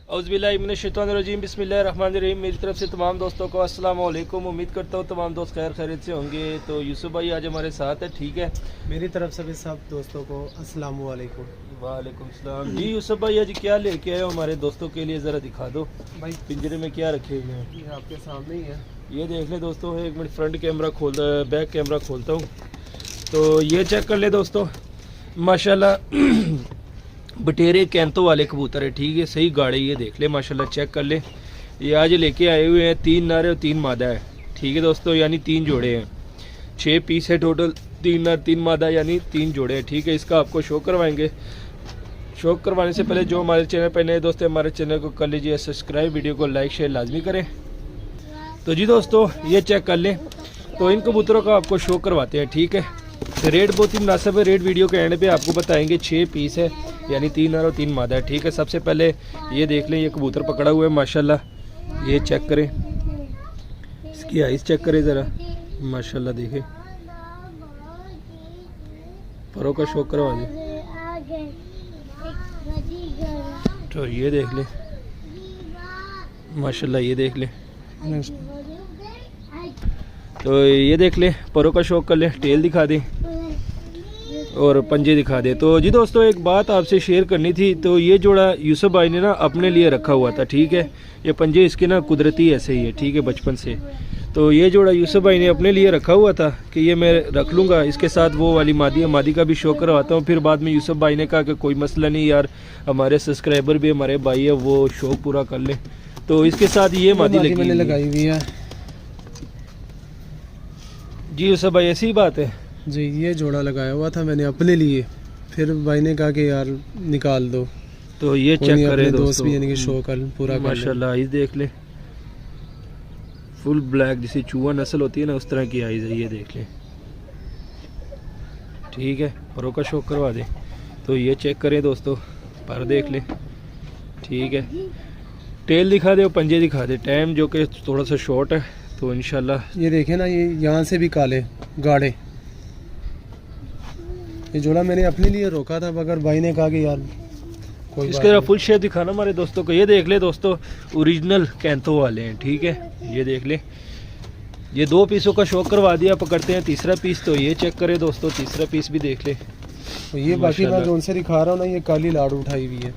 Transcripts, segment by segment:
औज़ुबिल्लाहिमिनश्शैतानिर्रजीम बिस्मिल्लाहिर्रहमानिर्रहीम। मेरी तरफ से तमाम दोस्तों को अस्सलाम वालेकुम। उम्मीद करता हूँ तमाम दोस्त खैर खैरियत से होंगे। तो यूसुफ भाई आज हमारे साथ है, ठीक है। मेरी तरफ से भी सब दोस्तों को अस्सलाम वालेकुम। वालेकुम सलाम। जी यूसुफ भाई आज क्या लेके आए हो हमारे दोस्तों के लिए, ज़रा दिखा दो भाई पिंजरे में क्या रखे हुए हैं। ये आपके सामने ही है। ये देख ले दोस्तों, एक minute front camera back camera खोलता हूँ तो ये चेक कर ले दोस्तों, माशाल्लाह बटेरे कैंतो वाले कबूतर है, ठीक है। सही गाड़े, ये देख ले माशाल्लाह, चेक कर ले। ये आज लेके आए हुए हैं 3 नर और 3 मादा है, ठीक है दोस्तों, यानी 3 जोड़े हैं। 6 पीस है टोटल, 3 नर 3 मादा यानी 3 जोड़े हैं, ठीक है। इसका आपको शो करवाएंगे। शो करवाने से पहले जो हमारे चैनल पर नए दोस्त हैं हमारे चैनल को कर लीजिए सब्सक्राइब, वीडियो को लाइक शेयर लाजमी करें। तो जी दोस्तों ये चेक कर लें, तो इन कबूतरों का आपको शो करवाते हैं, ठीक है। रेट बहुत ही मुनासिब है, रेट वीडियो के एंड पे आपको बताएंगे। 6 पीस है यानी 3 नर और 3 मादा है, ठीक है। सबसे पहले ये देख लें, ये कबूतर पकड़ा हुआ है माशाल्लाह, ये चेक करें, इसकी आइस चेक करें ज़रा माशाल्लाह, देखें परों का शो करवा दें। तो ये देख लें माशाल्लाह, ये देख लें, तो ये देख ले, परों का शौक कर ले, टेल दिखा दे और पंजे दिखा दे। तो जी दोस्तों एक बात आपसे शेयर करनी थी, तो ये जोड़ा यूसुफ भाई ने ना अपने लिए रखा हुआ था, ठीक है। ये पंजे इसके ना कुदरती ऐसे ही है, ठीक है, बचपन से। तो ये जोड़ा यूसुफ भाई ने अपने लिए रखा हुआ था कि ये मैं रख लूँगा, इसके साथ वो वाली मादी है, मादी का भी शो करवाता हूँ। फिर बाद में यूसुफ भाई ने कहा कि कोई मसला नहीं यार, हमारे सब्सक्राइबर भी हमारे भाई है, वो शौक पूरा कर ले। तो इसके साथ ये मादी लगाई हुई है। जी यूसुफ भाई ऐसी बात है जी, ये जोड़ा लगाया हुआ था मैंने अपने लिए, फिर भाई ने कहा कि यार निकाल दो। तो ये चेक करें दोस्त भी यानी कि शो कर पूरा माशाल्लाह, आइज देख ले, फुल ब्लैक, जिसे चूहा नस्ल होती है ना उस तरह की आइज है, ये देख ले, ठीक है। परों का शो करवा दे। तो ये चेक करें दोस्तों, पर देख ले, ठीक है। टेल दिखा दे और पंजे दिखा दे, टाइम जो कि थोड़ा सा शॉर्ट है तो इंशाल्लाह। ये देखें ना, ये यहाँ से भी काले गाढ़े, ये जोड़ा मैंने अपने लिए रोका था, मगर भाई ने कहा कि यार कोई इसके फुल शेप दिखाना हमारे दोस्तों को। ये देख ले दोस्तों, ओरिजिनल कैंथो वाले हैं, ठीक है। ये देख ले, ये 2 पीसों का शौक करवा दिया, पकड़ते हैं तीसरा पीस। तो ये चेक करें दोस्तों, तीसरा पीस भी देख ले। तो ये बाकी मैं जो उनसे दिखा रहा हूँ ना, ये काली लाड़ उठाई हुई है,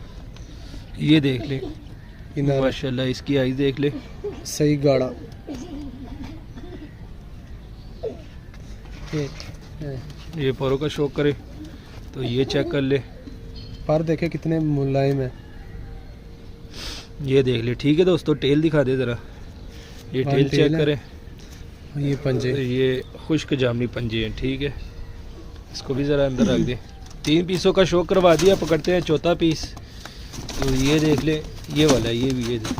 ये देख ले माशाल्लाह, इसकी आइज देख ले, सही गाढ़ा। ये परों का शौक करे तो ये चेक कर ले, पर देखे कितने मुलायम है, ये देख ले, ठीक है दोस्तों। टेल दिखा दे ज़रा, ये टेल चेक करे, ये पंजे, ये खुश्क जामनी पंजे हैं, ठीक है। इसको भी ज़रा अंदर रख दे। 3 पीसों का शौक करवा दिया, पकड़ते हैं चौथा पीस। तो ये देख ले, ये वाला, ये भी, ये देख,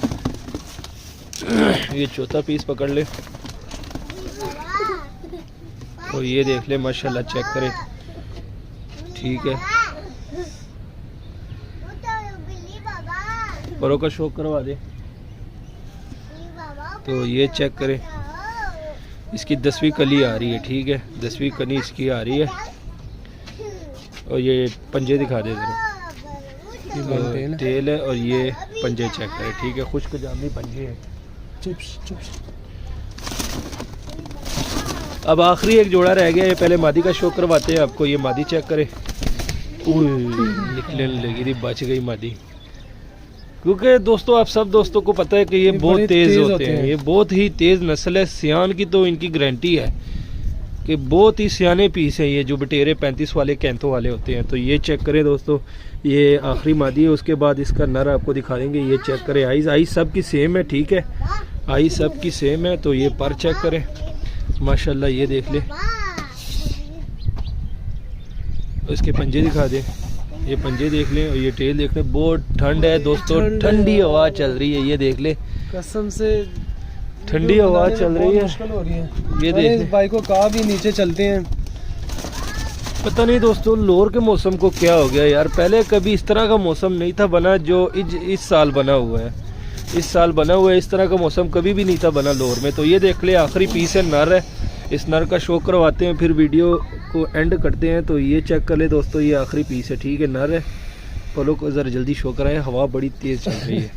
ये चौथा पीस पकड़ ले। तो ये देख ले माशाल्लाह, चेक करे, ठीक है। परों का शौक करवा दे। तो ये चेक करे, इसकी 10वीं कली आ रही है, ठीक है, 10वीं कली इसकी आ रही है। और ये पंजे दिखा दे जरा, तो टेल है और ये पंजे चेक करे, ठीक है, खुश्क जामनी पंजे हैं। अब आखिरी एक जोड़ा रह गया, ये पहले मादी का शो करवाते हैं आपको। ये मादी चेक करें, निकलने लगी थी, बच गई मादी, क्योंकि दोस्तों आप सब दोस्तों को पता है कि ये बहुत तेज होते हैं, ये बहुत ही तेज नस्ल है। सियान की तो इनकी गारंटी है कि बहुत ही सियाने पीस है ये, जो बटेरे 35 वाले कैंथो वाले होते हैं। तो ये चेक करें दोस्तों, ये आखिरी मादी है, उसके बाद इसका नर आपको दिखा देंगे। ये चेक करें, आइज सब की सेम है, ठीक है, आइज सब की सेम है। तो ये पर चेक करें माशाल्लाह, ये देख ले, इसके पंजे दिखा दे, ये पंजे देख लें और ये टेल देख लें। बहुत ठंड है दोस्तों, ठंडी हवा चल रही है, ये देख ले, कसम से ठंडी हवा चल रही है, मुश्किल हो रही है। ये देख ले, भाई को कहा भी नीचे चलते हैं, पता नहीं दोस्तों लाहौर के मौसम को क्या हो गया यार। पहले कभी इस तरह का मौसम नहीं था बना जो इस साल बना हुआ है। इस साल बना हुआ है, इस तरह का मौसम कभी भी नहीं था बना लाहौर में। तो ये देख ले, आखिरी पीस है, नर है, इस नर का शो करवाते हैं, फिर वीडियो को एंड करते हैं। तो ये चेक कर ले दोस्तों, ये आखिरी पीस है, ठीक है, नर है। पलों को ज़रा जल्दी शो कराएं, हवा बड़ी तेज़ चल रही है।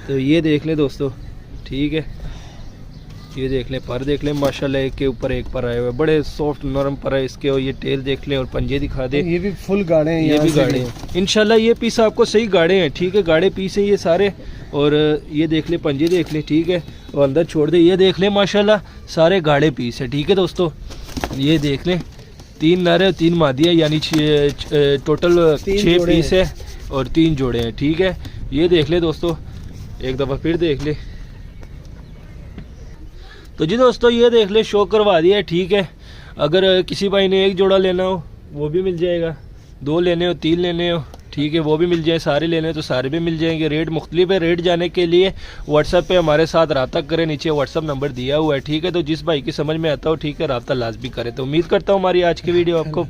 तो ये देख लें दोस्तों, ठीक है, ये देख लें, पर देख लें माशाल्लाह, एक के ऊपर एक पर आए हुए, बड़े सॉफ्ट नरम पर है इसके। और ये टेल देख लें और पंजे दिखा दे, ये भी फुल गाड़े हैं, ये भी गाड़े हैं इंशाल्लाह। ये पीस आपको सही गाड़े हैं, ठीक है, गाड़े पीस हैं ये सारे। और ये देख ले, पंजे देख ले, ठीक है, और अंदर छोड़ दे, ये देख ले माशाल्लाह सारे गाड़े पीस है, ठीक है दोस्तों। ये देख लें, 3 नर है 3 मादी है, यानी टोटल 6 पीस है और 3 जोड़े हैं, ठीक है। ये देख ले दोस्तों, एक दफ़ा फिर देख ले। तो जी दोस्तों ये देख ले, शो करवा दिया है, ठीक है। अगर किसी भाई ने एक जोड़ा लेना हो वो भी मिल जाएगा, 2 लेने हो 3 लेने हो, ठीक है, वो भी मिल जाए, सारे लेने हो तो सारे भी मिल जाएंगे। रेट मुख्तलिफ है, रेट जाने के लिए व्हाट्सएप पे हमारे साथ रब्ता करें, नीचे व्हाट्सएप नंबर दिया हुआ है, ठीक है। तो जिस भाई की समझ में आता हो, ठीक है, रब्ता लाजमी करें। तो उम्मीद करता हूँ हमारी आज की वीडियो आपको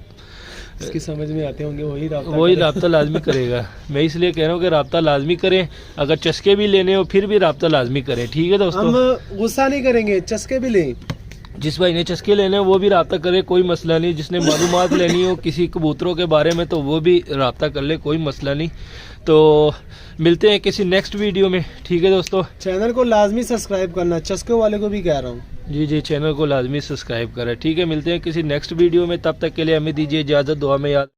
इसकी समझ में आते होंगे, वही रब्ता लाजमी करेगा। मैं इसलिए कह रहा हूँ कि रब्ता लाजमी करें, अगर चस्के भी लेने हो फिर भी रब्ता लाजमी करें, ठीक है दोस्तों। हम गुस्सा नहीं करेंगे, चस्के भी लें। जिस भाई ने चस्के लेने हो वो भी रब्ता करे, कोई मसला नहीं। जिसने मालूमात लेनी हो किसी कबूतरों के बारे में तो वो भी रब्ता कर ले, कोई मसला नहीं। तो मिलते हैं किसी नेक्स्ट वीडियो में, ठीक है दोस्तों। चैनल को लाजमी सब्सक्राइब करना, चस्के वाले को भी कह रहा हूँ। जी जी, चैनल को लाजमी सब्सक्राइब करें, ठीक है। मिलते हैं किसी नेक्स्ट वीडियो में, तब तक के लिए हमें दीजिए इजाज़त, दुआ में याद।